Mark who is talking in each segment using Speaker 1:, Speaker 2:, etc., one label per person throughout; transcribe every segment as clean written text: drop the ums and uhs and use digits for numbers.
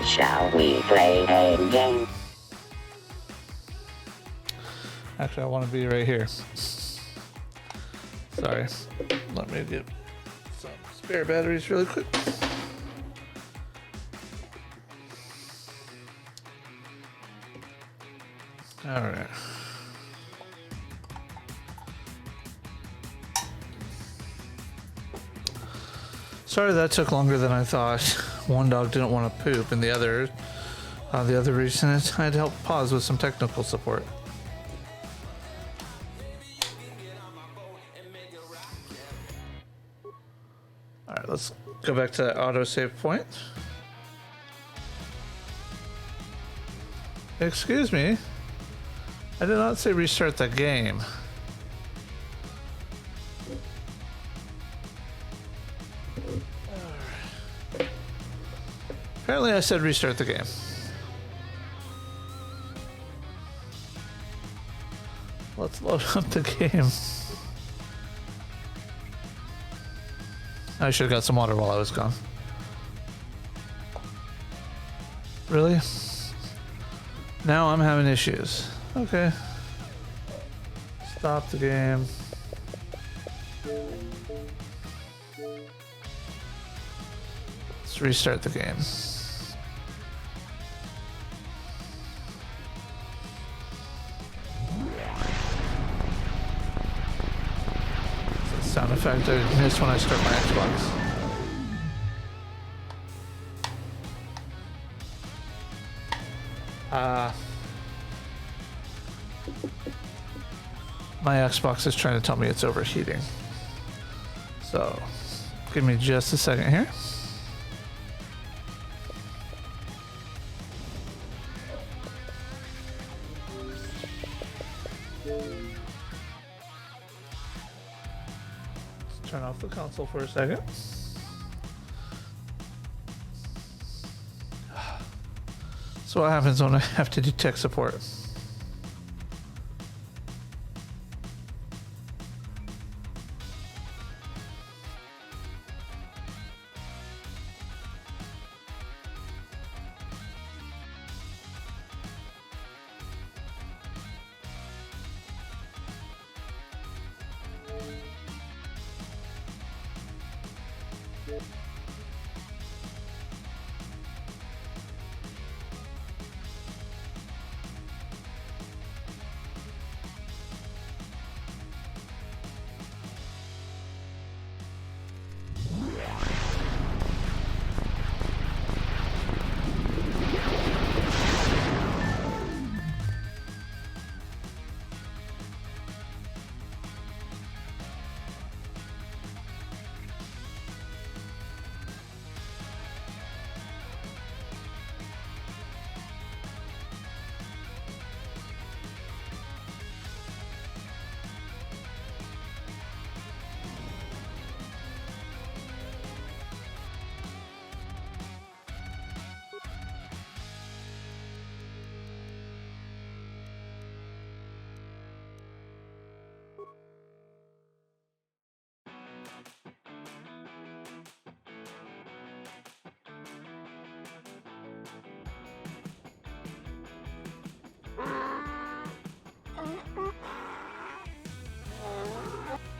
Speaker 1: Shall we play a game?
Speaker 2: Actually, I want to be right here. Sorry. Let me get some spare batteries really quick. All right. Sorry that took longer than I thought. One dog didn't want to poop, and the other reason is I had to help pause with some technical support. All right, let's go back to that autosave point. Excuse me. I did not say restart the game. Apparently I said restart the game. Let's load up the game. I should have got some water while I was gone. Really? Now I'm having issues. Okay. Stop the game. Let's restart the game. Sound effect I miss when I start my Xbox. My Xbox is trying to tell me it's overheating. So, give me just a second here. Turn off the console for a second. So what happens when I have to do tech support?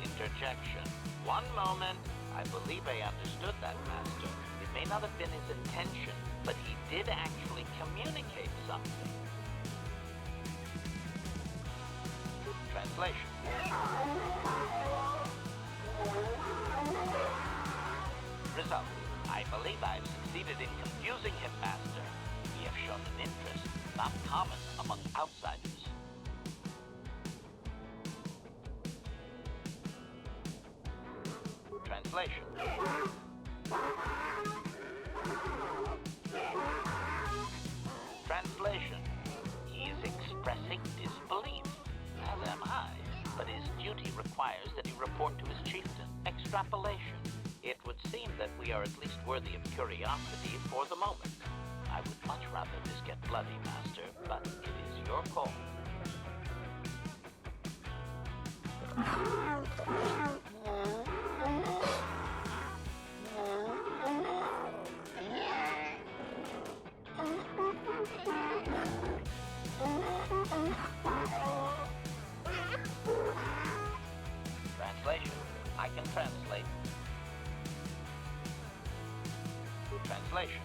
Speaker 3: Interjection. One moment. I believe I understood that, Master. It may not have been his intention, but he did actually communicate something. Translation. Result. I believe I've succeeded in confusing him, Master. We have shown an interest not common among outsiders. Translation. Translation. requires that he report to his chieftain. Extrapolation. It would seem that we are at least worthy of curiosity for the moment. I would much rather this get bloody, Master, but it is your call. Translation. I can translate. Translation.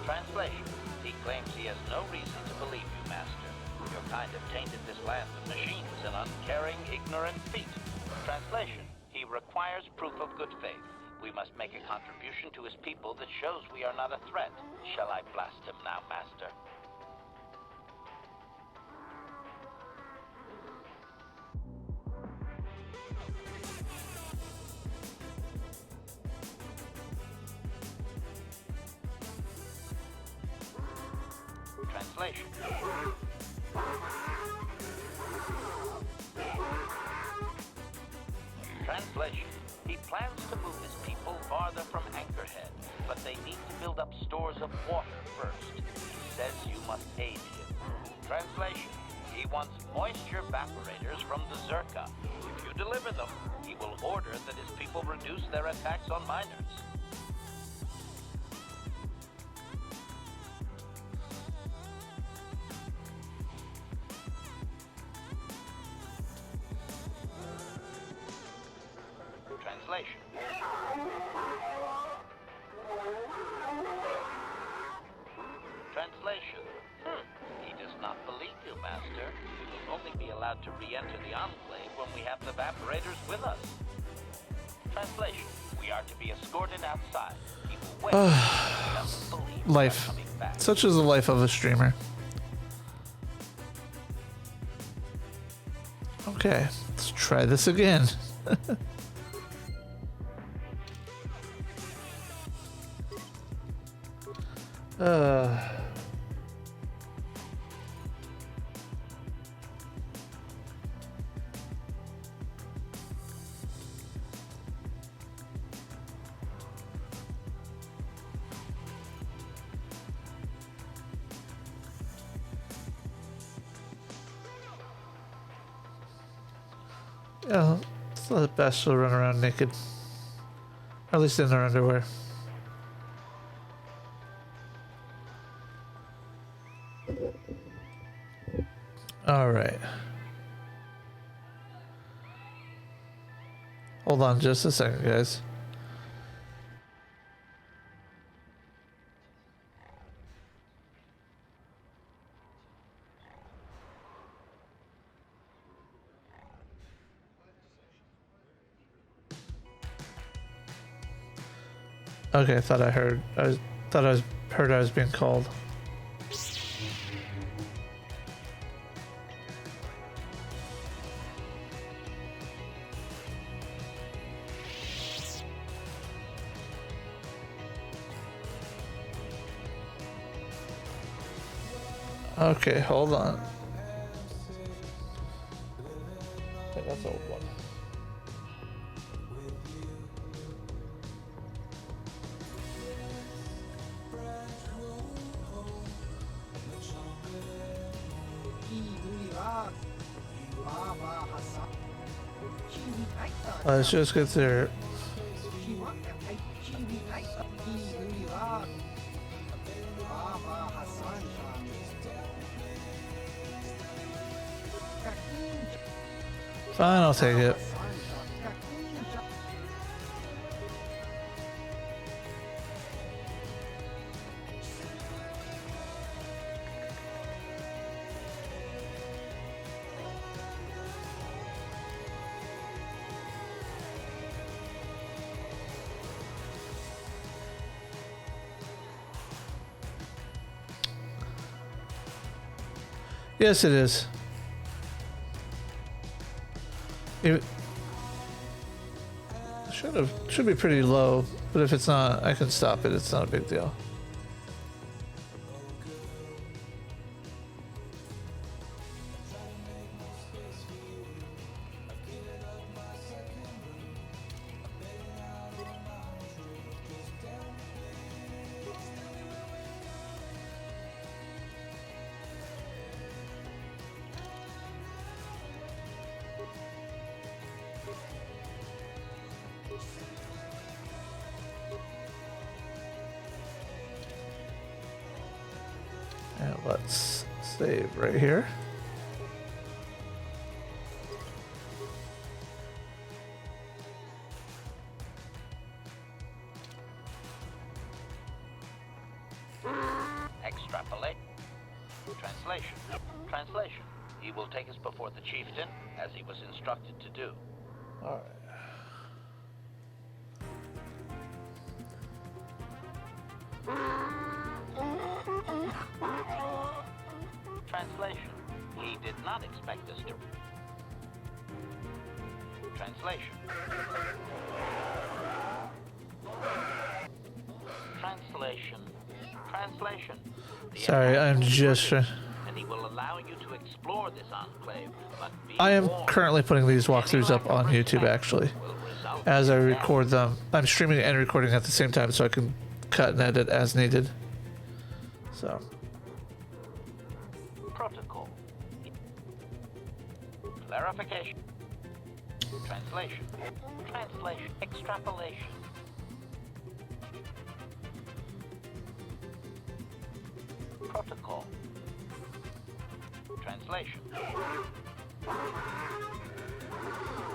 Speaker 3: Translation. He claims he has no reason to believe you, Master. Your kind have tainted this land of machines and uncaring, ignorant feet. Translation. He requires proof of good faith. We must make a contribution to his people that shows we are not a threat. Shall I blast him now, Master? Translation. Translation. He plans to move his people farther from Anchorhead, but they need to build up stores of water first. He says you must aid him. Translation. He wants moisture evaporators from the Zerka. If you deliver them, he will order that his people reduce their attacks on miners. Translation. Translation. He does not believe you, Master. We will only be allowed to re-enter the Enclave when we have the evaporators with us. Translation. We are to be escorted outside. He will wait. He doesn't believe we are
Speaker 2: Life.
Speaker 3: coming back.
Speaker 2: Such is the life of a streamer. Okay, let's try this again. Yeah, it's not the best to run around naked. Or at least in their underwear. Alright. Hold on just a second, guys. Okay, I thought I heard I was being called. Okay, hold on. Okay, that's old one. Let's just get there. Fine, I'll take it. Yes, it is. It should be pretty low, but if it's not, I can stop it. It's not a big deal. save right here.
Speaker 3: Extrapolate. Translation. Translation. He will take us before the chieftain, as he was instructed to do.
Speaker 2: All right.
Speaker 3: Translation. He did not expect us to... Translation. Translation. Translation. The
Speaker 2: Sorry, I'm just...
Speaker 3: and he will allow you to explore this enclave, but be
Speaker 2: I am
Speaker 3: warned,
Speaker 2: currently putting these walkthroughs up on YouTube, actually.
Speaker 3: will result
Speaker 2: As I
Speaker 3: in
Speaker 2: record them. I'm streaming and recording at the same time, so I can cut and edit as needed. So...
Speaker 3: protocol. Clarification. Translation. Translation. Extrapolation. Protocol. Translation.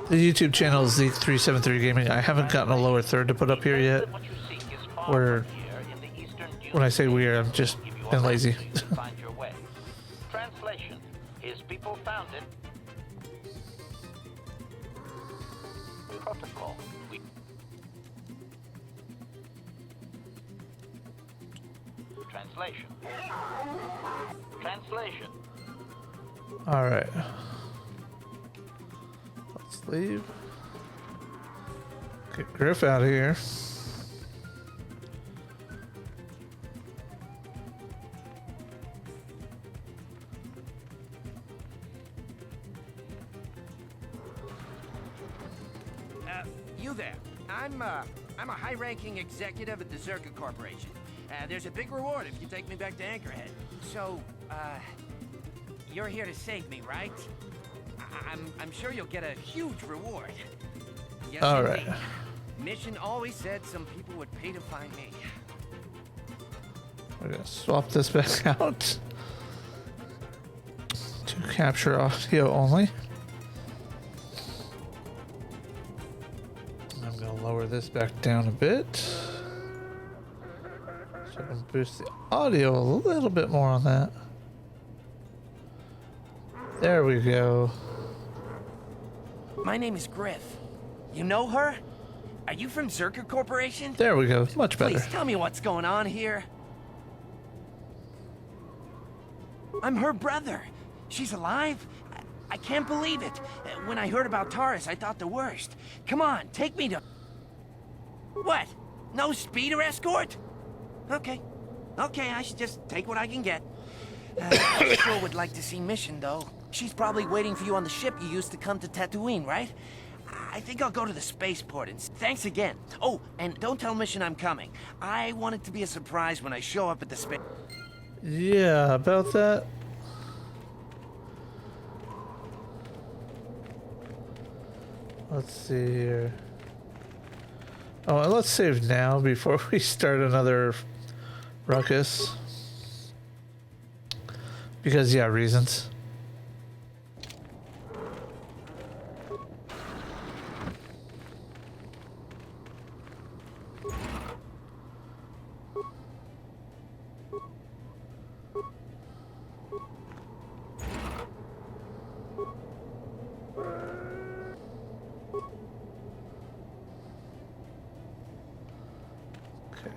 Speaker 2: The YouTube channel is Zeke373 Gaming. I haven't gotten a lower third to put up here yet.
Speaker 3: What you seek is far
Speaker 2: Where,
Speaker 3: from here in the eastern
Speaker 2: when I say
Speaker 3: Dune
Speaker 2: weird, I'm just
Speaker 3: Give you a
Speaker 2: been lazy.
Speaker 3: map so you can find your way. Translation. His people found it. Protocol. Translation. Translation.
Speaker 2: All right. Let's leave. Get Griff out of here.
Speaker 4: You there. I'm a high-ranking executive at the Zerka Corporation. There's a big reward if you take me back to Anchorhead. So, you're here to save me, right? I'm sure you'll get a huge reward. Yes,
Speaker 2: All
Speaker 4: indeed.
Speaker 2: right.
Speaker 4: Mission always said some people would pay to find me.
Speaker 2: We're gonna swap this back out to capture audio only. I'm gonna lower this back down a bit so I can boost the audio a little bit more on that. There we go.
Speaker 4: My name is Griff. You know her? Are you from Zerka Corporation?
Speaker 2: There we go. Much better.
Speaker 4: Please tell me what's going on here. I'm her brother. She's alive? I can't believe it. When I heard about Taurus, I thought the worst. Come on, take me to... What? No speeder escort? Okay. Okay, I should just take what I can get. I sure would like to see Mission, though. She's probably waiting for you on the ship you used to come to Tatooine, right? I think I'll go to the spaceport and... Thanks again. Oh, and don't tell Mission I'm coming. I want it to be a surprise when I show up at the space...
Speaker 2: Yeah, about that. Let's see here. Oh, and let's save now before we start another ruckus. Because, yeah, reasons. Okay.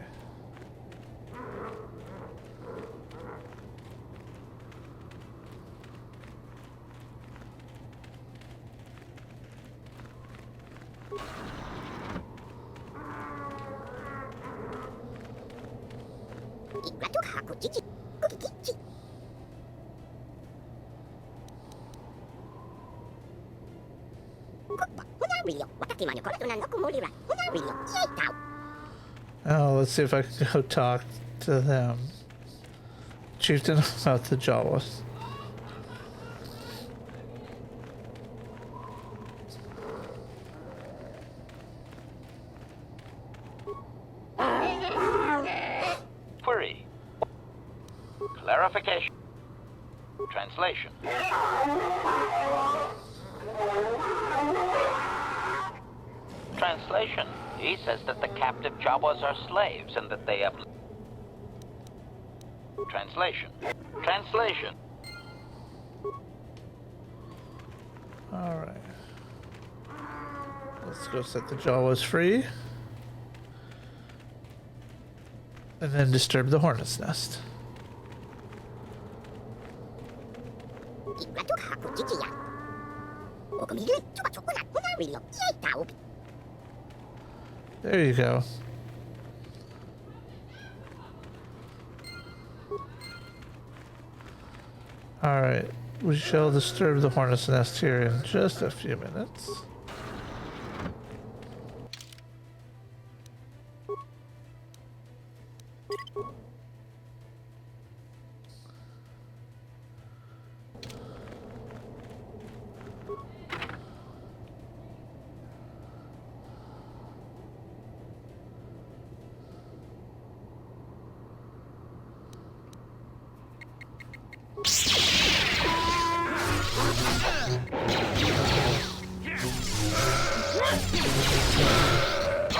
Speaker 2: Oh, let's see if I can go talk to them. Chieftain about the Jawas.
Speaker 3: Query. Clarification. Translation. Translation. He says that the captive Jawas are slaves and that they have... Translation. Translation.
Speaker 2: Alright. Let's go set the Jawas free. And then disturb the hornet's nest. There you go. Alright, we shall disturb the hornet's nest here in just a few minutes.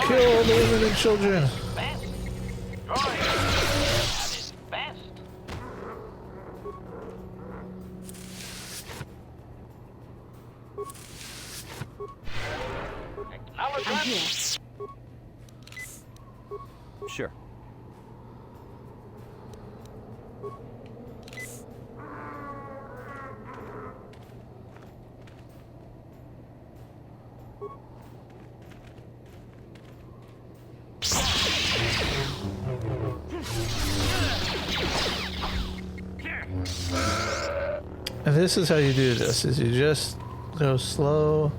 Speaker 2: Kill the women and children.
Speaker 3: Fast. Droid. That is fast. Acknowledgement.
Speaker 5: Sure.
Speaker 2: And this is how you do this, is you just go slow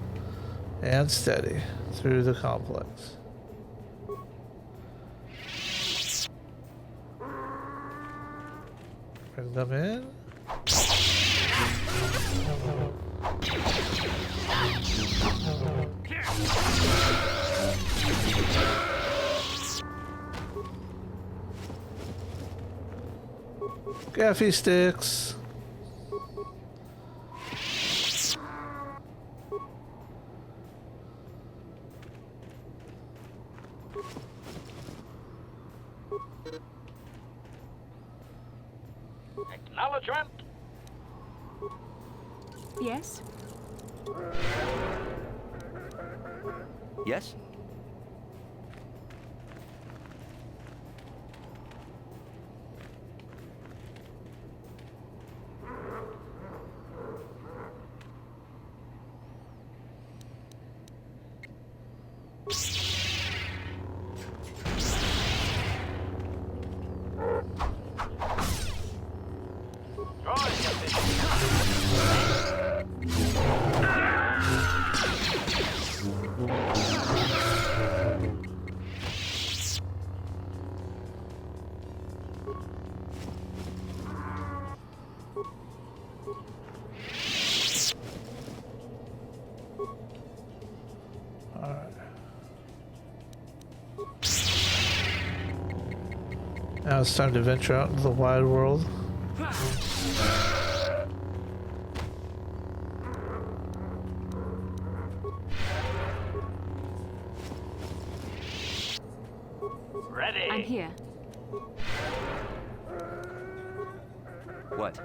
Speaker 2: and steady through the complex. Bring them in. Gaffy sticks.
Speaker 3: Acknowledgement.
Speaker 6: Yes?
Speaker 5: Yes? Now it's time to venture out into the wide world.
Speaker 3: Ready.
Speaker 6: I'm here.
Speaker 5: What?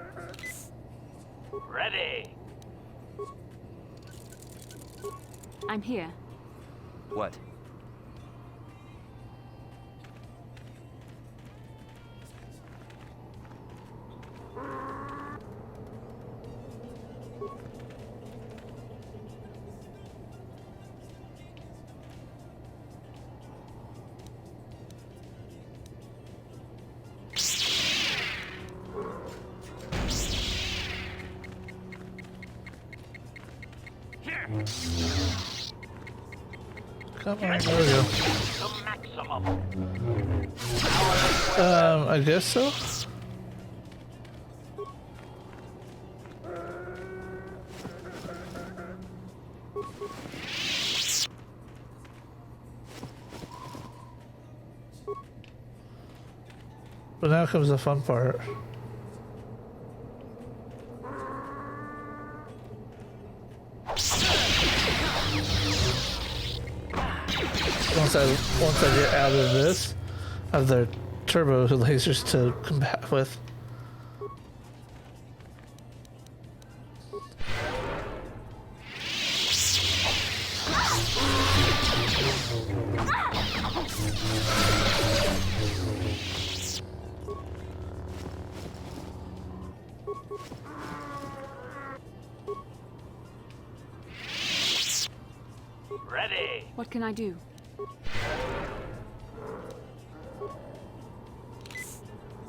Speaker 3: Ready.
Speaker 6: I'm here.
Speaker 5: What?
Speaker 2: Come on, there we go.
Speaker 3: The maximum.
Speaker 2: I guess so. But now comes the fun part. Once I get out of this, I have the turbo lasers to combat with.
Speaker 3: Ready.
Speaker 6: What can I do?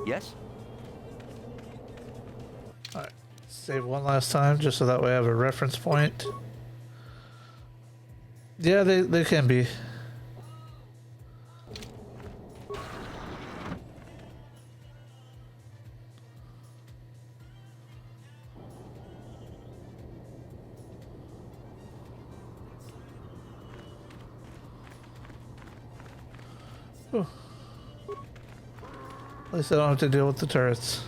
Speaker 4: Yes?
Speaker 2: Alright, save one last time just so that way I have a reference point. Yeah, they can be. Whew. At least I don't have to deal with the turrets.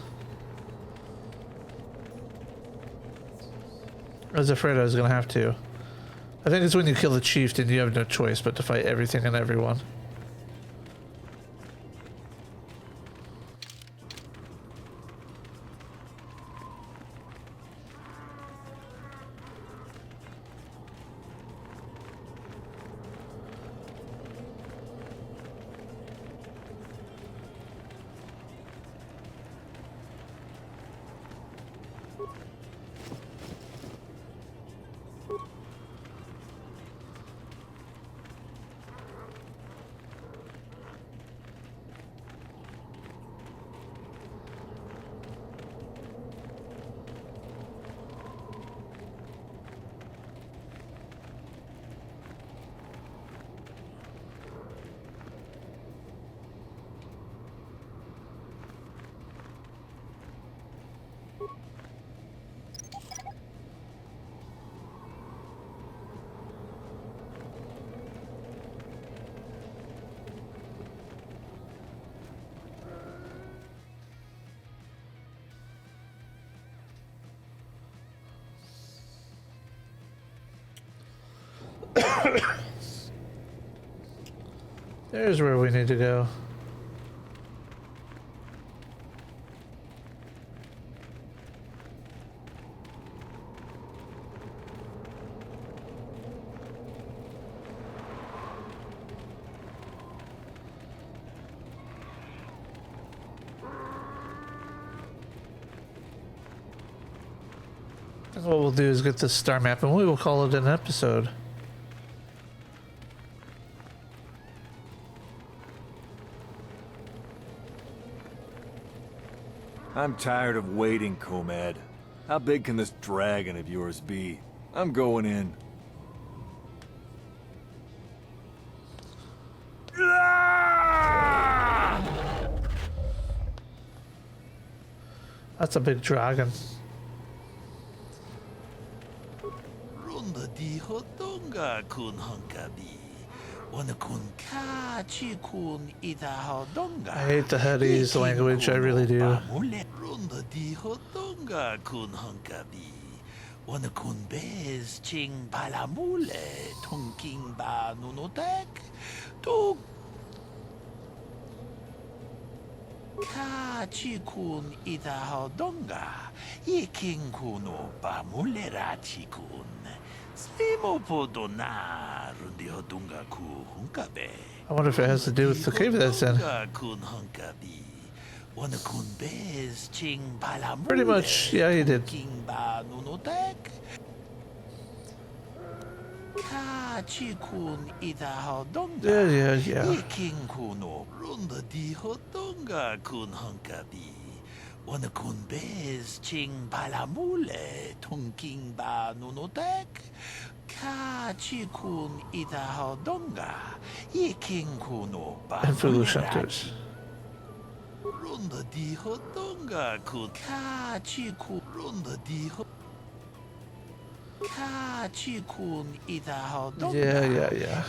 Speaker 2: I was afraid I was gonna have to. I think it's when you kill the chieftain you have no choice but to fight everything and everyone. There's where we need to go. I think what we'll do is get this star map and we will call it an episode.
Speaker 7: I'm tired of waiting, Comad. How big can this dragon of yours be? I'm going in.
Speaker 2: That's a big dragon. I hate the Hades language, I really do. I wonder if it has to do with the cave that's in. Pretty much, yeah, he did. Yeah. And foolish hunters. Yeah.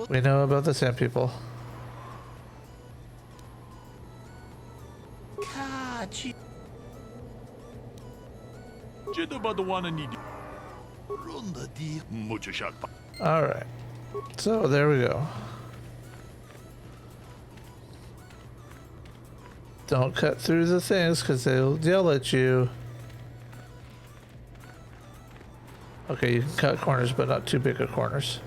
Speaker 2: We know about the sand people. Alright. So there we go. Don't cut through the things because they'll yell at you. Okay, you can cut corners, but not too big of corners.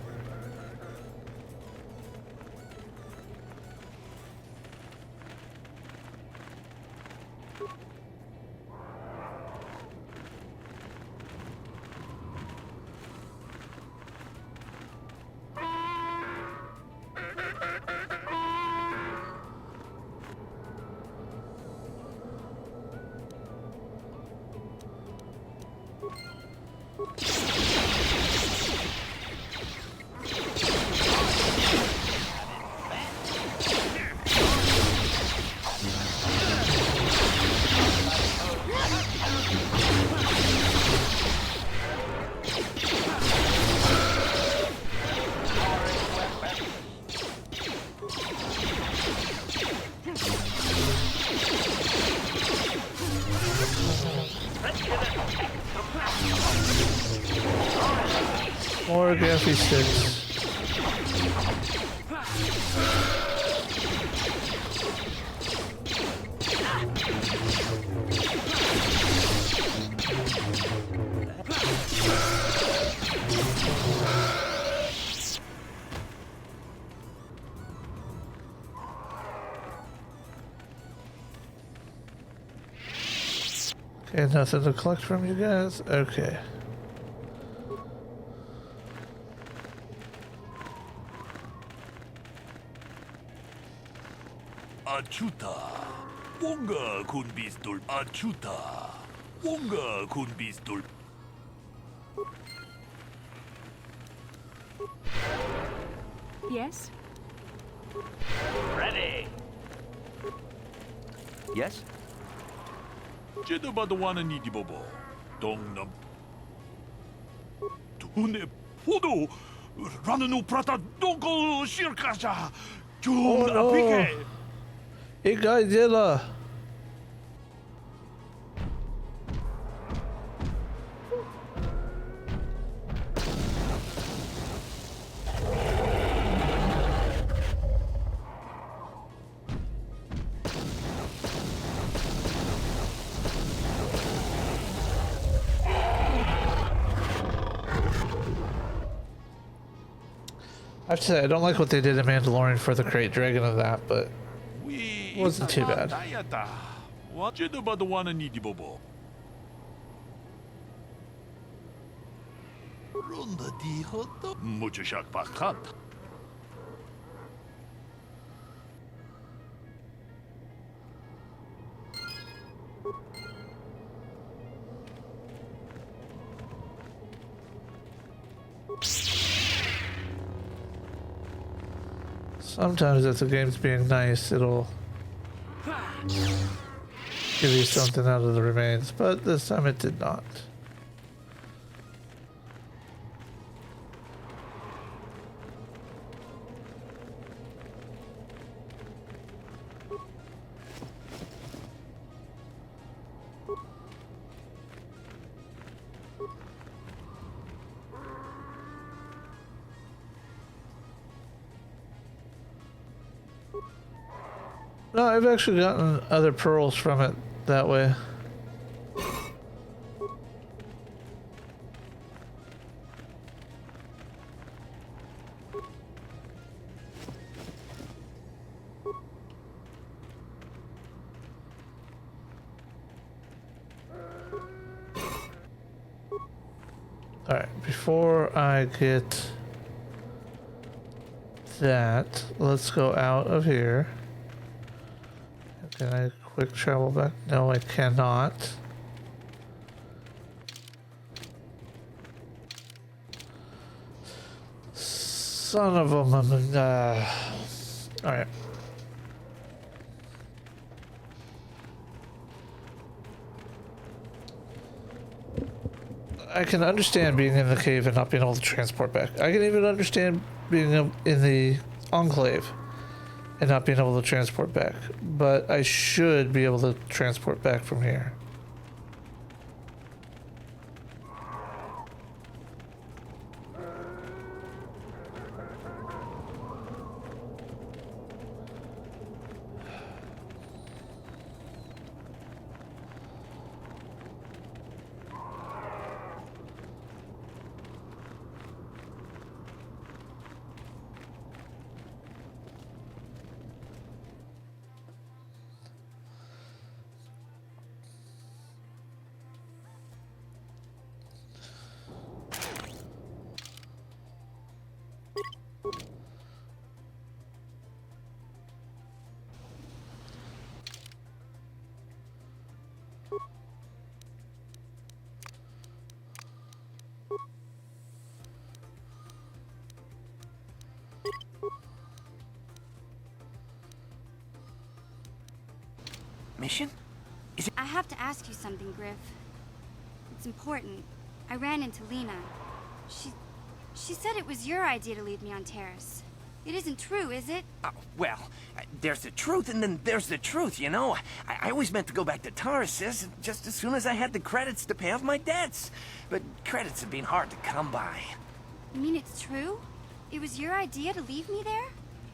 Speaker 2: More gaffy sticks. Okay, nothing to collect from you guys? Okay.
Speaker 8: Achuta. Wonga kun pistol. Achuta. Wonga kun pistol.
Speaker 6: Yes?
Speaker 3: Ready.
Speaker 4: Yes?
Speaker 8: Jedo badawana ni di bobo. Dongnam. Tune podo. Rananu prata donko shirkasha. Jun
Speaker 2: no.
Speaker 8: apike.
Speaker 2: Hey, Godzilla! I have to say, I don't like what they did in Mandalorian for the Great Dragon of that, but it wasn't too bad.
Speaker 8: Jedo badawana ni di bobo. Ronda di hoto. Mucho shak pakat.
Speaker 2: Sometimes if the game's being nice, it'll give you something out of the remains, but this time it did not. No, I've actually gotten other pearls from it that way. Alright, before I get that, let's go out of here. Can I quick travel back? No, I cannot. Son of a alright. I can understand being in the cave and not being able to transport back. I can even understand being in the enclave and not being able to transport back. But I should be able to transport back from here.
Speaker 4: mission?
Speaker 9: I have to ask you something, Griff. It's important. I ran into Lena. She said it was your idea to leave me on Terrace. It isn't true, is it?
Speaker 4: Well, there's the truth and then there's the truth, you know? I always meant to go back to Taurus, sis, just as soon as I had the credits to pay off my debts. But credits have been hard to come by.
Speaker 9: You mean it's true? It was your idea to leave me there?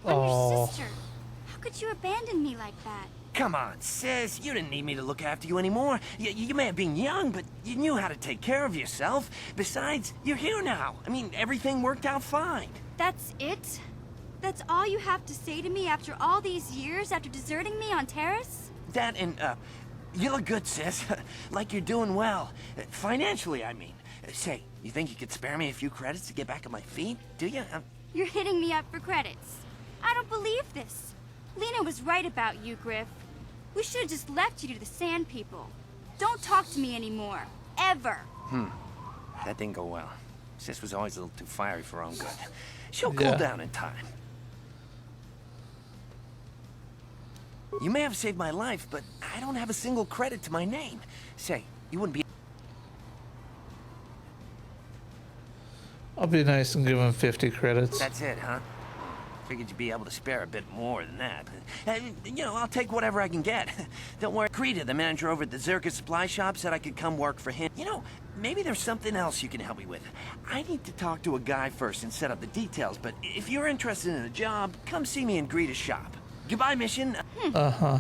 Speaker 9: I'm
Speaker 2: Oh.
Speaker 9: your sister. How could you abandon me like that?
Speaker 4: Come on, sis, you didn't need me to look after you anymore. You may have been young, but you knew how to take care of yourself. Besides, you're here now. I mean, everything worked out fine.
Speaker 9: That's it? That's all you have to say to me after all these years, after deserting me on Terrace?
Speaker 4: That and, you look good, sis. Like you're doing well. Financially, I mean. Say, you think you could spare me a few credits to get back on my feet? Do you?
Speaker 9: You're hitting me up for credits. I don't believe this. Lena was right about you, Griff. We should have just left you to the Sand People. Don't talk to me anymore. Ever.
Speaker 4: That didn't go well. Sis was always a little too fiery for her own good. She'll
Speaker 2: Yeah.
Speaker 4: cool down in time. You may have saved my life, but I don't have a single credit to my name. Say, you wouldn't be...
Speaker 2: I'll be nice and give him 50 credits.
Speaker 4: That's it, huh? Figured you'd be able to spare a bit more than that. You know, I'll take whatever I can get. Don't worry. Krita, the manager over at the Zirka supply shop, said I could come work for him. You know, maybe there's something else you can help me with. I need to talk to a guy first and set up the details, but if you're interested in a job, come see me in Greta's shop. Goodbye, mission.
Speaker 2: Uh-huh.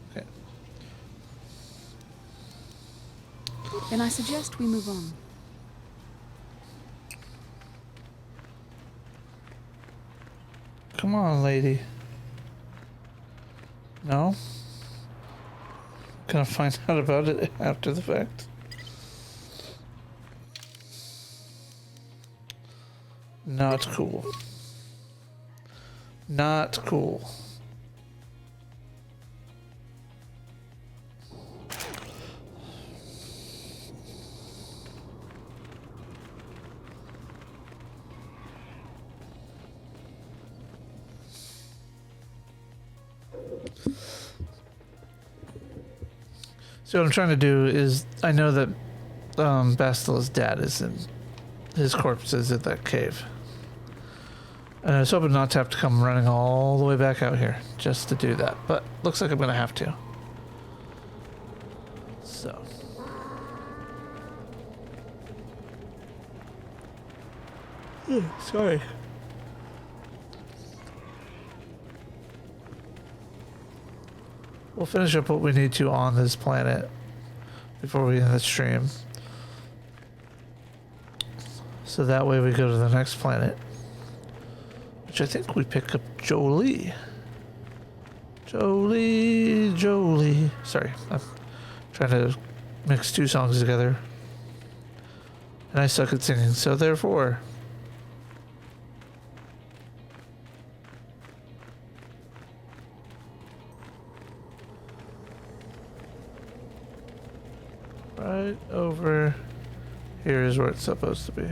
Speaker 2: Okay.
Speaker 6: Then I suggest we move on.
Speaker 2: Come on, lady. No? Gonna find out about it after the fact. Not cool. Not cool. So what I'm trying to do is, I know that Bastila's dad is in, his corpse is at that cave. And I was hoping not to have to come running all the way back out here just to do that, but looks like I'm gonna have to. So. Sorry. We'll finish up what we need to on this planet before we end the stream. So that way we go to the next planet, which I think we pick up Jolie. Jolie. Sorry, I'm trying to mix two songs together. And I suck at singing, so therefore... Right over here is where it's supposed to be.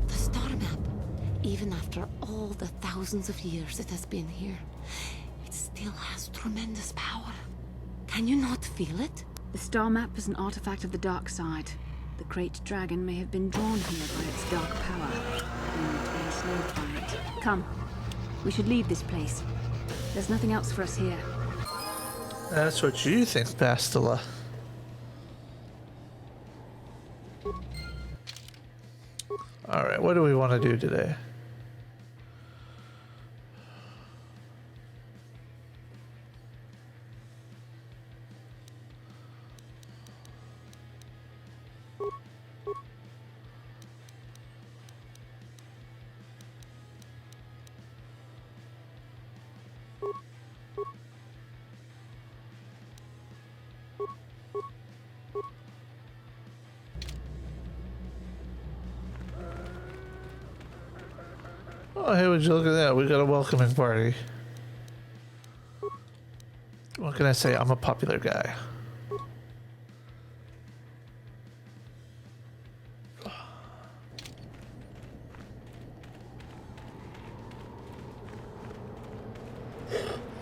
Speaker 10: The star map. Even after all the thousands of years it has been here, it still has tremendous power. Can you not feel it?
Speaker 6: The star map is an artifact of the dark side. The great dragon may have been drawn here by its dark power and enslaved by it. Come, we should leave this place. There's nothing else for us here.
Speaker 2: That's what you think, Bastila. Alright, what do we want to do today? Oh, hey, would you look at that? We got a welcoming party. What can I say? I'm a popular guy.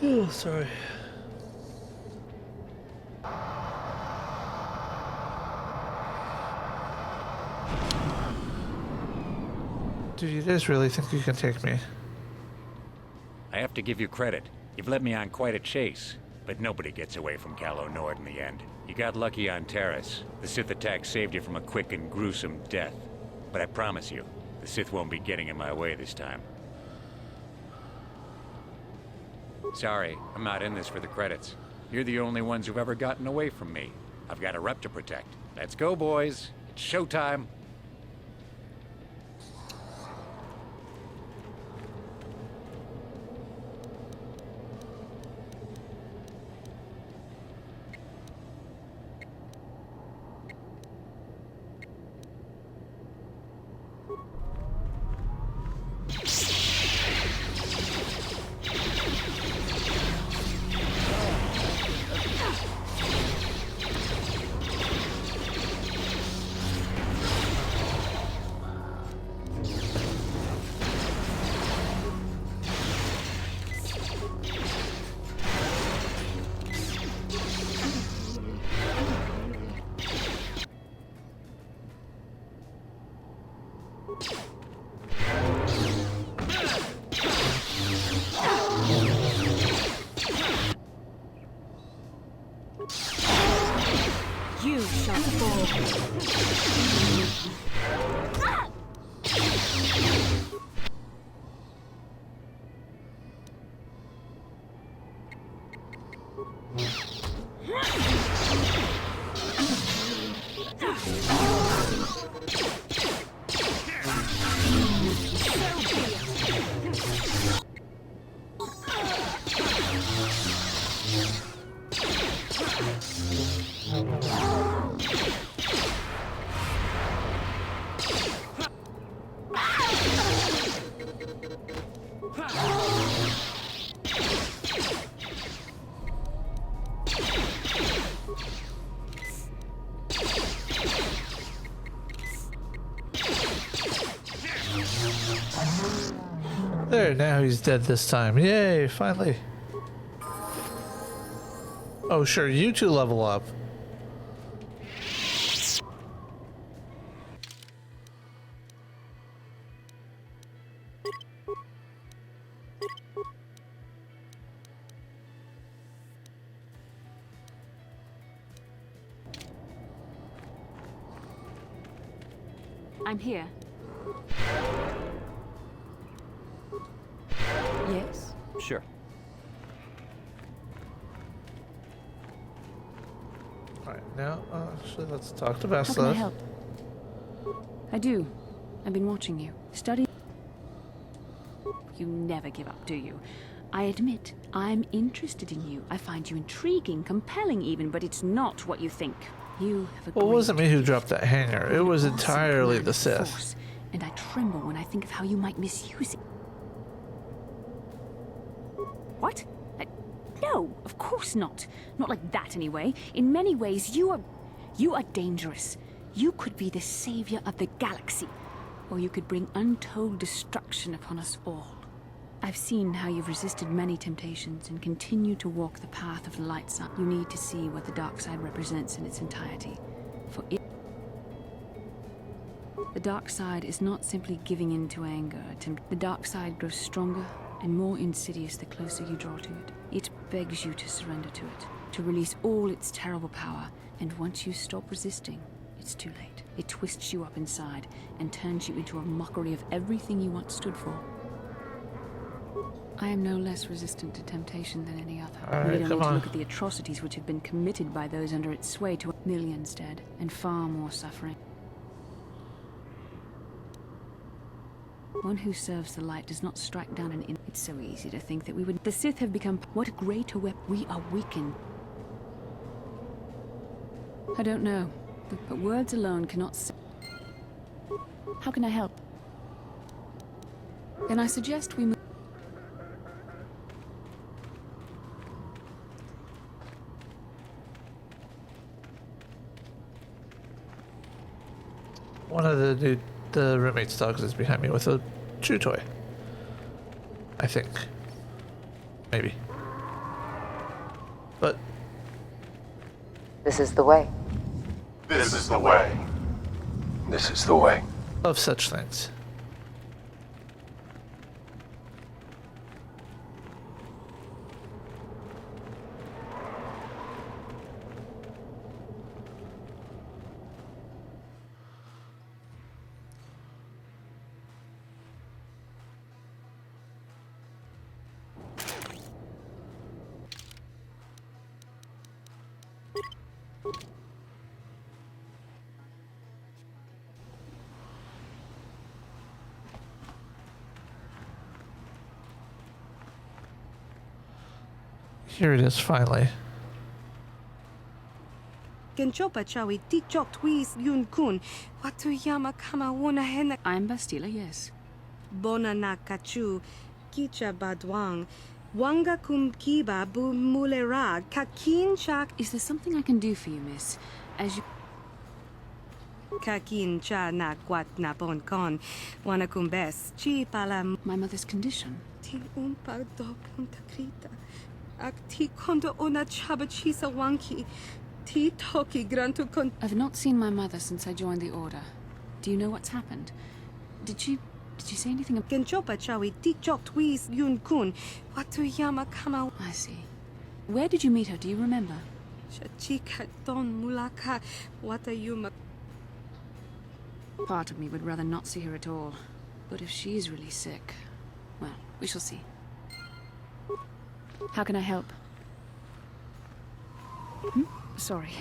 Speaker 2: Oh, sorry. Do you guys really think you can take me?
Speaker 11: I have to give you credit. You've led me on quite a chase. But nobody gets away from Calo Nord in the end. You got lucky on Terrace. The Sith attack saved you from a quick and gruesome death. But I promise you, the Sith won't be getting in my way this time. Sorry, I'm not in this for the credits. You're the only ones who've ever gotten away from me. I've got a rep to protect. Let's go, boys. It's showtime.
Speaker 6: You shall fall.
Speaker 2: There, now he's dead this time. Yay, finally. Oh, sure, you two level up.
Speaker 6: I'm here. Yes?
Speaker 11: Sure.
Speaker 2: Alright, now, actually, let's talk to
Speaker 6: How can I
Speaker 2: Bessa.
Speaker 6: help? I do. I've been watching you. Study. You never give up, do you? I admit, I'm interested in you. I find you intriguing, compelling even, but it's not what you think. You have a
Speaker 2: Well, it wasn't
Speaker 6: great
Speaker 2: me who
Speaker 6: gift.
Speaker 2: dropped that hanger. It
Speaker 6: An
Speaker 2: was
Speaker 6: awesome
Speaker 2: entirely
Speaker 6: command
Speaker 2: the
Speaker 6: of
Speaker 2: Sith.
Speaker 6: force, and I tremble when I think of how you might misuse it. What? No, of course not. Not like that, anyway. In many ways, you are dangerous. You could be the savior of the galaxy, or you could bring untold destruction upon us all. I've seen how you've resisted many temptations and continue to walk the path of the light side. You need to see what the dark side represents in its entirety. For it... The dark side is not simply giving in to anger. The dark side grows stronger and more insidious the closer you draw to it. It begs you to surrender to it, to release all its terrible power, and once you stop resisting, it's too late. It twists you up inside and turns you into a mockery of everything you once stood for. I am no less resistant to temptation than any other.
Speaker 2: All right,
Speaker 6: We don't
Speaker 2: come
Speaker 6: need to
Speaker 2: on.
Speaker 6: look at the atrocities which have been committed by those under its sway to millions dead, and far more suffering. One who serves the light does not strike down an It's so easy to think that we would... The Sith have become... What greater weapon? We are weakened. I don't know, but words alone cannot... How can I help? Then I suggest we move.
Speaker 2: One of the roommate's dogs is behind me with a chew toy. I think. Maybe. But
Speaker 1: This is the way.
Speaker 12: This is the way. This is the way.
Speaker 2: of such things. Here it is, finally.
Speaker 13: Genchopa chawi tikchok twis yun kun. Watu yama kama wona hena.
Speaker 6: I'm Bastila, yes.
Speaker 13: Bona na kachu. Kicha badwang. Wanga kum kiba bu mulera. Kakin chak.
Speaker 6: Is there something I can do for you, miss? As you...
Speaker 13: Kakin cha na kwat na bon kon. Wana kum bes. Chi pala.
Speaker 6: My mother's condition.
Speaker 13: Ti umpa do punta krita. Ak ti kondo ona chaba chisa wanki. Ti toki grantu kon.
Speaker 6: I've not seen my mother since I joined the Order. Do you know what's happened? Did she say anything about...
Speaker 13: Genchopa chawi tikchok twis yun kun. Watu yama kama.
Speaker 6: I see. Where did you meet her? Do you remember?
Speaker 13: Chika don mulaka. Wata yuma.
Speaker 6: Part of me would rather not see her at all. But if she's really sick, well, we shall see. How can I help? Sorry.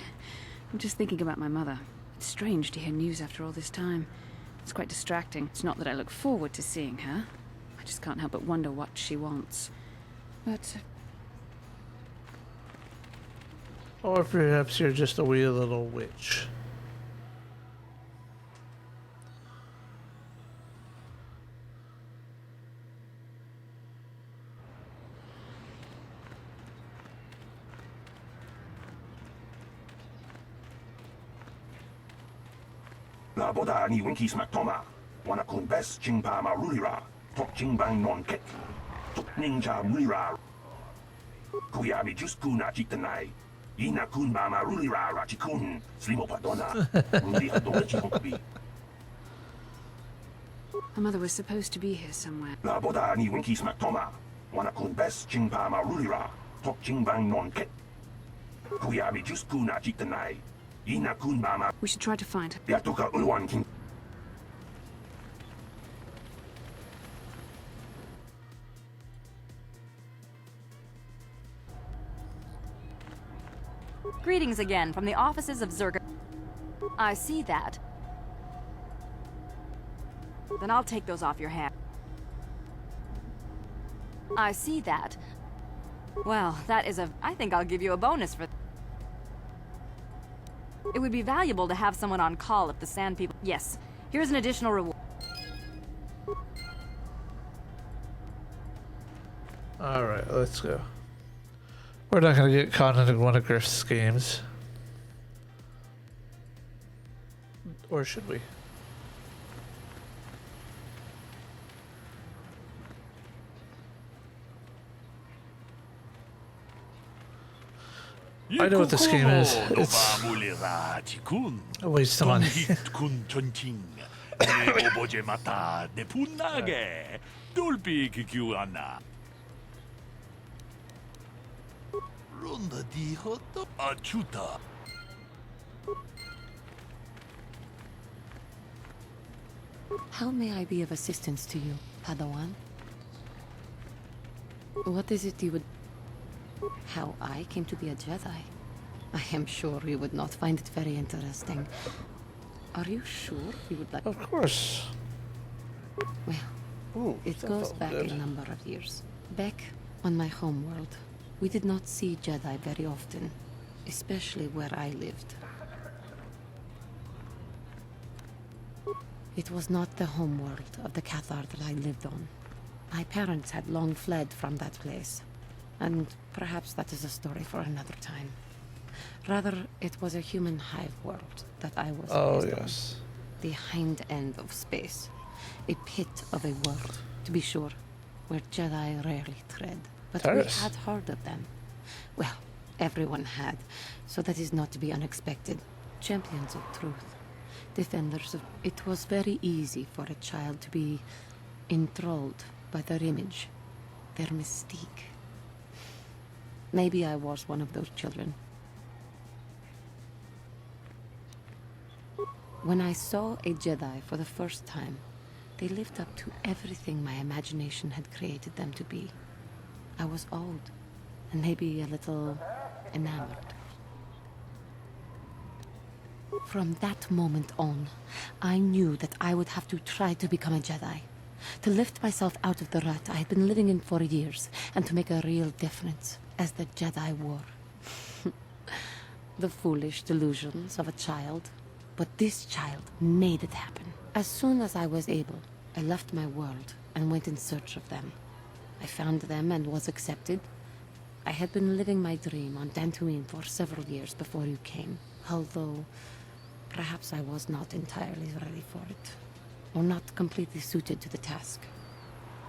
Speaker 6: I'm just thinking about my mother. It's strange to hear news after all this time. It's quite distracting. It's not that I look forward to seeing her. I just can't help but wonder what she wants. But...
Speaker 2: Or perhaps you're just a wee little witch.
Speaker 12: La boda ni winki smak toma. Wana kun bes chingpa ma rulira. Tok chingbang non ket. Tok ninja mulira. Kuyabi just kuna chitanai. Ina kun ma rulira rachikun. Slimo padona. Rundi hadona chikokabi.
Speaker 6: my mother was supposed to be here somewhere.
Speaker 12: La boda ni winki smak toma. Wana kun bes chingpa ma rulira. Tok chingbang non ket. Kuyabi just kuna chitanai. Ina kun ma.
Speaker 6: We should try to find her.
Speaker 12: Yatoka ulwan king.
Speaker 14: Greetings again from the offices of Zerga. I see that. Then I'll take those off your hands. I see that. Well, that is a... I think I'll give you a bonus for... It would be valuable to have someone on call if the Sand People... Yes, here's an additional reward.
Speaker 2: Alright, let's go. We're not gonna get caught into one of Griff's schemes. Or should we? I know what the scheme is. It's a waste of money.
Speaker 10: How may I be of assistance to you, Padawan? What is it you would... How I came to be a Jedi? I am sure you would not find it very interesting. Are you sure you would like...
Speaker 2: Of course.
Speaker 10: Well, it goes back a number of years. Back on my homeworld, we did not see Jedi very often, especially where I lived. It was not the homeworld of the Cathar that I lived on. My parents had long fled from that place, and perhaps that is a story for another time. Rather, it was a human hive world that I was raised on. The hind end of space. A pit of a world, to be sure, where Jedi rarely tread. But we had heard of them. Well, everyone had, so that is not to be unexpected. Champions of truth. Defenders of... It was very easy for a child to be enthralled by their image, their mystique. Maybe I was one of those children. When I saw a Jedi for the first time, they lived up to everything my imagination had created them to be. I was awed, and maybe a little enamored. From that moment on, I knew that I would have to try to become a Jedi. To lift myself out of the rut I had been living in for years, and to make a real difference, as the Jedi wore. The foolish delusions of a child. But this child made it happen. As soon as I was able, I left my world and went in search of them. I found them and was accepted. I had been living my dream on Dantooine for several years before you came, although perhaps I was not entirely ready for it, or not completely suited to the task.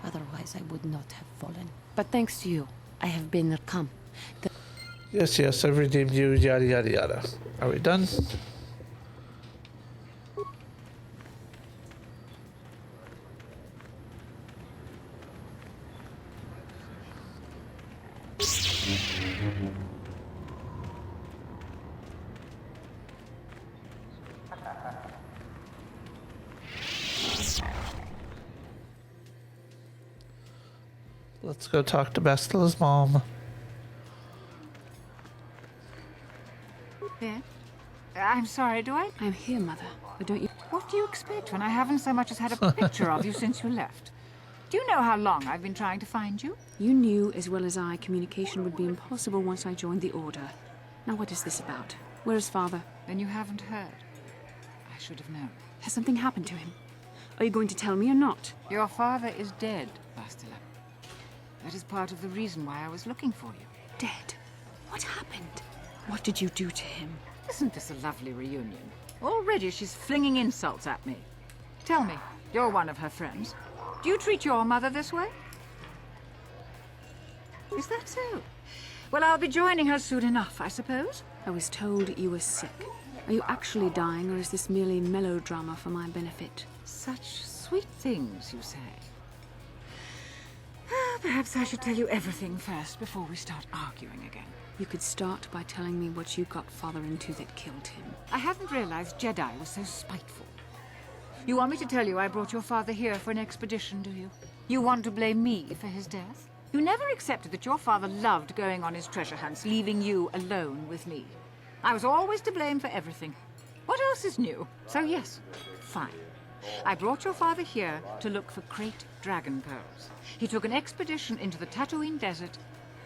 Speaker 10: Otherwise, I would not have fallen. But thanks to you, I have been come.
Speaker 2: Yes, I've redeemed you, yada yada yada. Are we done? Let's go talk to Bastila's mom.
Speaker 15: Yeah? I'm sorry, do I?
Speaker 6: I'm here, Mother. But don't you...
Speaker 15: What do you expect when I haven't so much as had a picture of you since you left? Do you know how long I've been trying to find you?
Speaker 6: You knew as well as I communication would be impossible once I joined the Order. Now what is this about? Where is Father?
Speaker 15: Then you haven't heard. I should have known.
Speaker 6: Has something happened to him? Are you going to tell me or not?
Speaker 15: Your father is dead, Bastila. That is part of the reason why I was looking for you.
Speaker 6: Dead? What happened? What did you do to him?
Speaker 15: Isn't this a lovely reunion? Already she's flinging insults at me. Tell me, you're one of her friends. Do you treat your mother this way? Is that so? Well, I'll be joining her soon enough, I suppose.
Speaker 6: I was told you were sick. Are you actually dying, or is this merely melodrama for my benefit?
Speaker 15: Such sweet things, you say. Perhaps I should tell you everything first before we start arguing again.
Speaker 6: You could start by telling me what you got Father into that killed him.
Speaker 15: I hadn't realized Jedi was so spiteful. You want me to tell you I brought your father here for an expedition, do you? You want to blame me for his death? You never accepted that your father loved going on his treasure hunts, leaving you alone with me. I was always to blame for everything. What else is new? So yes, fine. I brought your father here to look for Krayt dragon pearls. He took an expedition into the Tatooine desert,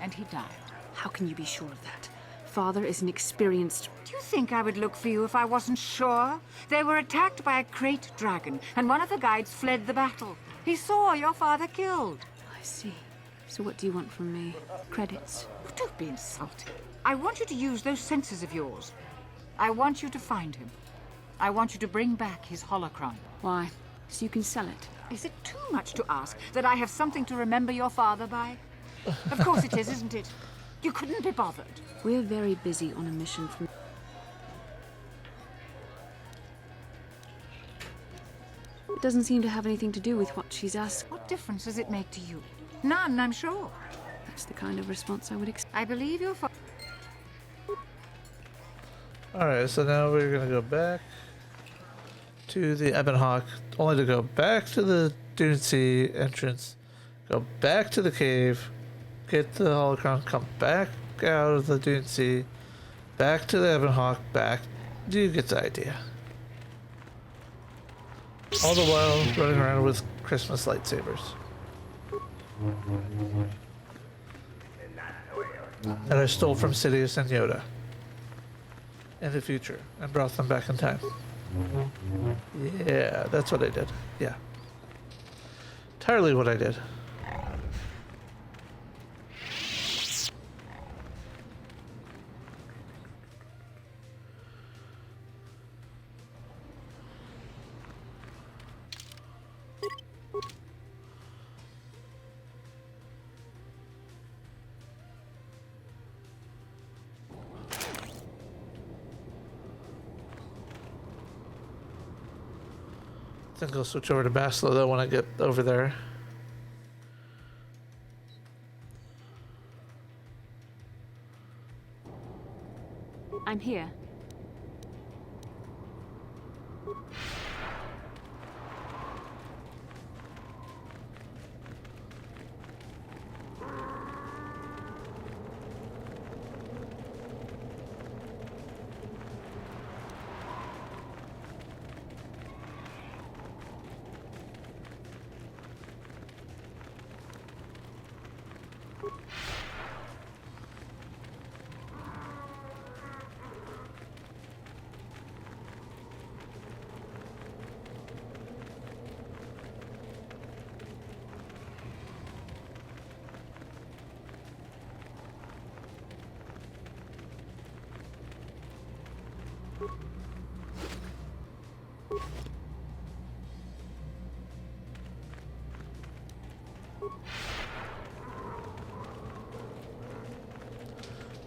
Speaker 15: and he died.
Speaker 6: How can you be sure of that? Father is an experienced...
Speaker 15: Do you think I would look for you if I wasn't sure? They were attacked by a Krayt dragon, and one of the guides fled the battle. He saw your father killed.
Speaker 6: I see. So what do you want from me? Credits?
Speaker 15: Don't be insulting. I want you to use those senses of yours. I want you to find him. I want you to bring back his holocron.
Speaker 6: Why? So you can sell it?
Speaker 15: Is it too much to ask that I have something to remember your father by? Of course it is, isn't it? You couldn't be bothered.
Speaker 6: We're very busy on a mission from... It doesn't seem to have anything to do with what she's asked.
Speaker 15: What difference does it make to you? None, I'm sure.
Speaker 6: That's the kind of response I would expect.
Speaker 15: I believe your father...
Speaker 2: Alright, so now we're gonna go back to the Ebon Hawk, only to go back to the Dune Sea entrance, go back to the cave, get the holocron, come back out of the Dune Sea, back to the Ebon Hawk, back. You get the idea. All the while running around with Christmas lightsabers. That I stole from Sidious and Yoda in the future and brought them back in time. Yeah, that's what I did. Yeah. Entirely what I did. I think I'll switch over to Baslo though when I get over there.
Speaker 6: I'm here.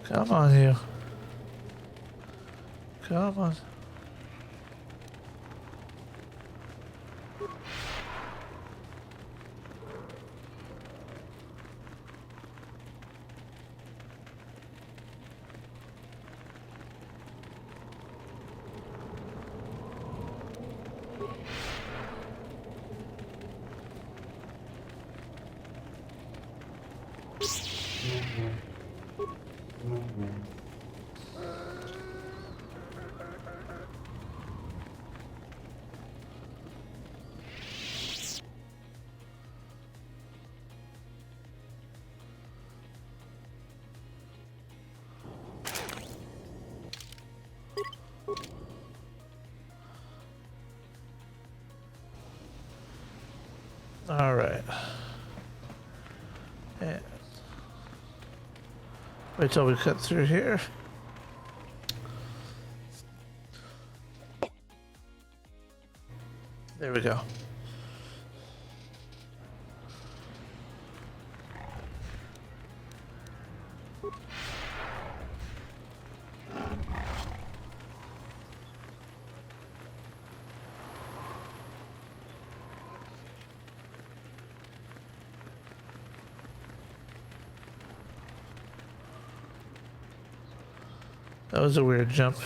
Speaker 2: Come on, you. Come on. All right. And wait till we cut through here. There we go. That was a weird jump.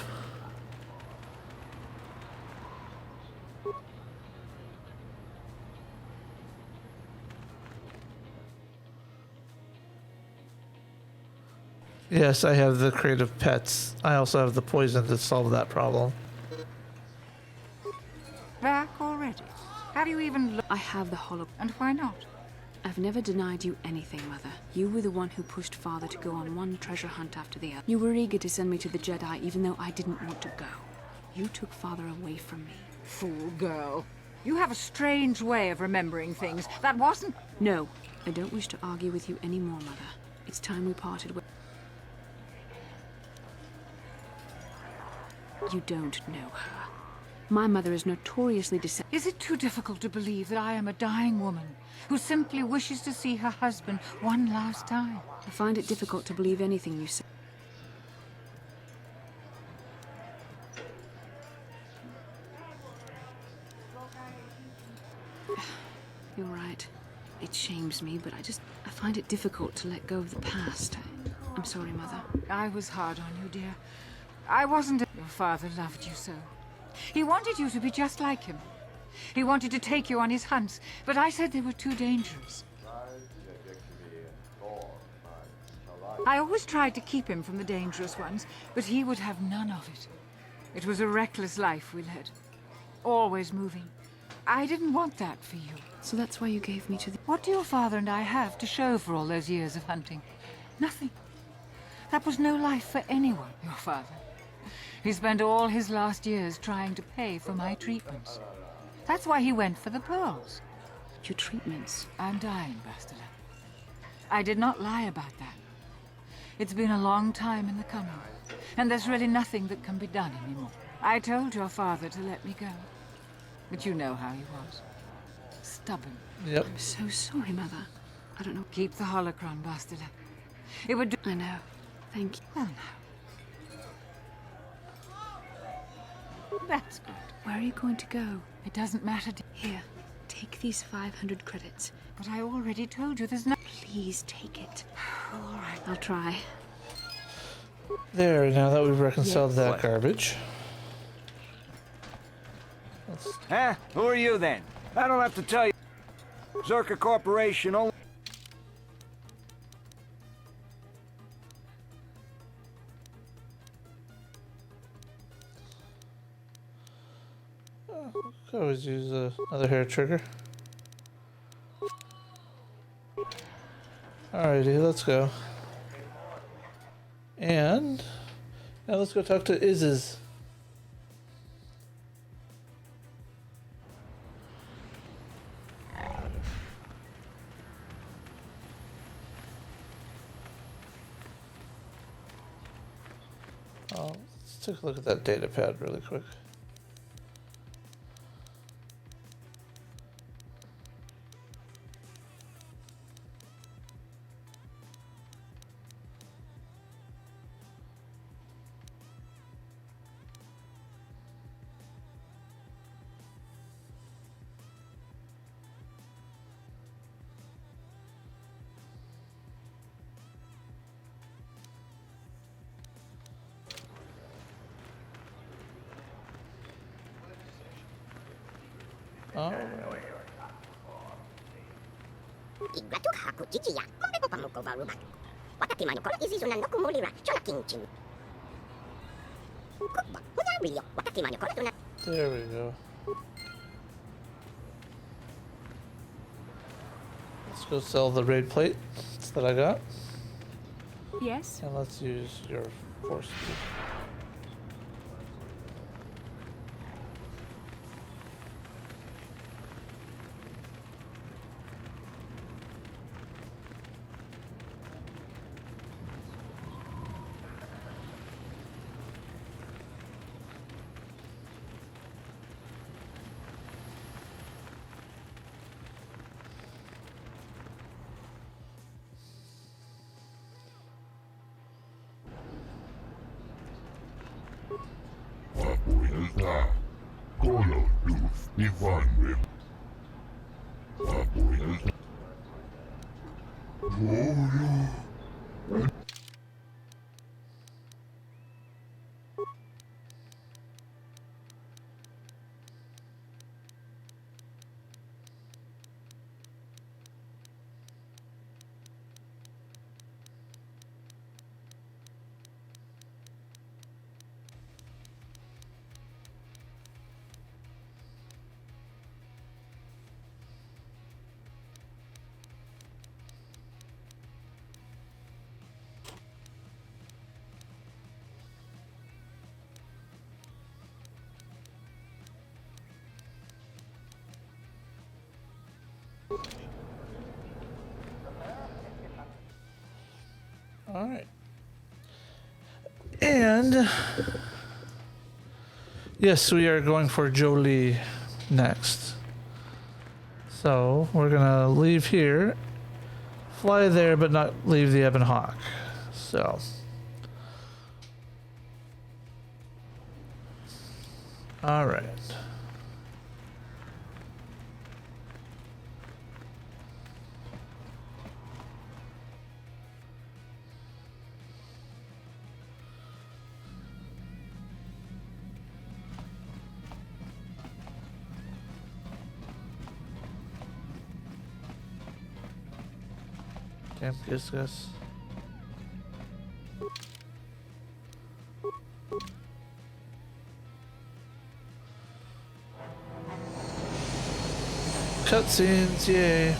Speaker 2: Yes, I have the creative pets. I also have the poison to solve that problem.
Speaker 15: Back already? Have you even looked?
Speaker 6: I have the holo.
Speaker 15: And why not?
Speaker 6: I've never denied you anything, Mother. You were the one who pushed Father to go on one treasure hunt after the other. You were eager to send me to the Jedi even though I didn't want to go. You took Father away from me.
Speaker 15: Fool girl. You have a strange way of remembering things. That wasn't...
Speaker 6: No, I don't wish to argue with you anymore, Mother. It's time we parted with... You don't know her. My mother is notoriously deceptive.
Speaker 15: Is it too difficult to believe that I am a dying woman who simply wishes to see her husband one last time?
Speaker 6: I find it difficult to believe anything you say. You're right. It shames me, but I find it difficult to let go of the past. I'm sorry, Mother.
Speaker 15: I was hard on you, dear. I wasn't... Your father loved you so. He wanted you to be just like him. He wanted to take you on his hunts, but I said they were too dangerous. I always tried to keep him from the dangerous ones, but he would have none of it. It was a reckless life we led. Always moving. I didn't want that for you.
Speaker 6: So that's why you gave me to the...
Speaker 15: What do your father and I have to show for all those years of hunting? Nothing. That was no life for anyone, your father. He spent all his last years trying to pay for my treatments. That's why he went for the pearls.
Speaker 6: Your treatments?
Speaker 15: I'm dying, Bastila. I did not lie about that. It's been a long time in the coming, and there's really nothing that can be done anymore. I told your father to let me go, but you know how he was. Stubborn.
Speaker 2: Yep.
Speaker 6: I'm so sorry, Mother. I don't know.
Speaker 15: Keep the holocron, Bastila. It would do...
Speaker 6: I know. Thank you.
Speaker 15: Well, now. That's good.
Speaker 6: Where are you going to go?
Speaker 15: It doesn't matter.
Speaker 6: Here, take these 500 credits.
Speaker 15: But I already told you there's no...
Speaker 6: Please take it.
Speaker 15: All right.
Speaker 6: I'll try.
Speaker 2: There, now that we've reconciled that
Speaker 4: What?
Speaker 2: garbage.
Speaker 4: Huh? Who are you then? I don't have to tell you. Zerka Corporation only...
Speaker 2: Could always use another hair trigger. Alrighty, let's go. And now let's go talk to Iz's. Oh, let's take a look at that data pad really quick. Oh.
Speaker 1: Igratu haku chichi ya, kombe pamuko varuba. Wakati manukolo izizu na noku mulira, shona kinchin. Kukba, huda rio, wakati manukolo tuna.
Speaker 2: There we go. Let's go sell the raid plate that I got.
Speaker 6: Yes?
Speaker 2: And let's use your force. All right. And yes, we are going for Jolie next. So we're gonna leave here, fly there, but not leave the Ebon Hawk. So. All right. Damn, guess. Cutscenes, yay.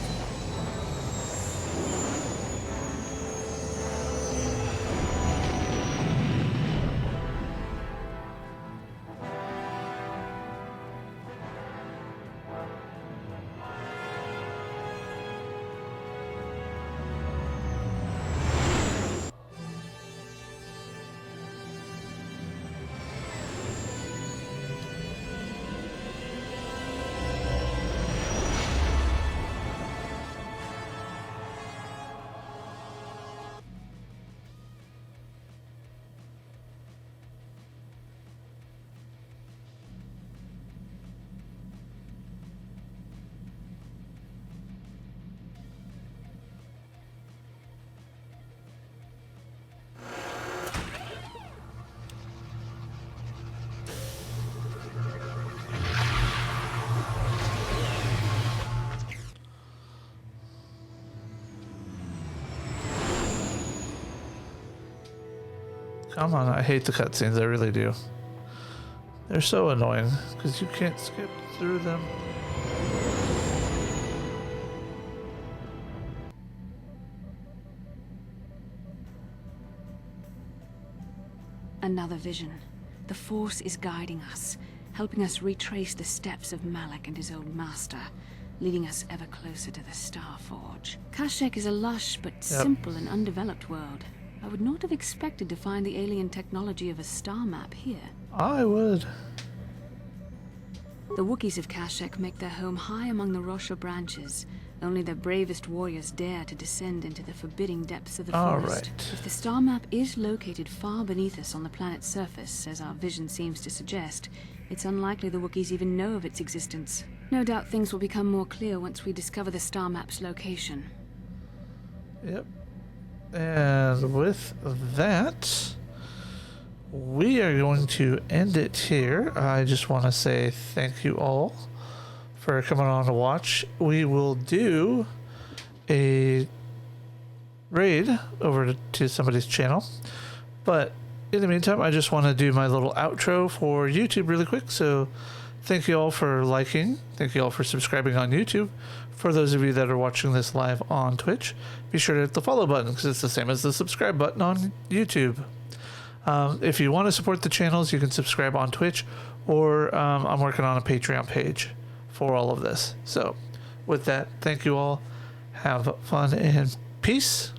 Speaker 2: Come on, I hate the cutscenes, I really do. They're so annoying, because you can't skip through them.
Speaker 6: Another vision. The Force is guiding us, helping us retrace the steps of Malak and his old master, leading us ever closer to the Star Forge. Kashyyyk is a lush but simple and undeveloped world. I would not have expected to find the alien technology of a star map here.
Speaker 2: I would.
Speaker 6: The Wookiees of Kashyyyk make their home high among the Rosha branches. Only their bravest warriors dare to descend into the forbidding depths of the forest. If the star map is located far beneath us on the planet's surface, as our vision seems to suggest, it's unlikely the Wookiees even know of its existence. No doubt things will become more clear once we discover the star map's location.
Speaker 2: Yep. And with that, we are going to end it here. I just want to say thank you all for coming on to watch. We will do a raid over to somebody's channel, but in the meantime, I just want to do my little outro for YouTube really quick. So thank you all for liking. Thank you all for subscribing on YouTube. For those of you that are watching this live on Twitch, be sure to hit the follow button because it's the same as the subscribe button on YouTube. If you want to support the channels, you can subscribe on Twitch, or I'm working on a Patreon page for all of this. So with that, thank you all. Have fun and peace.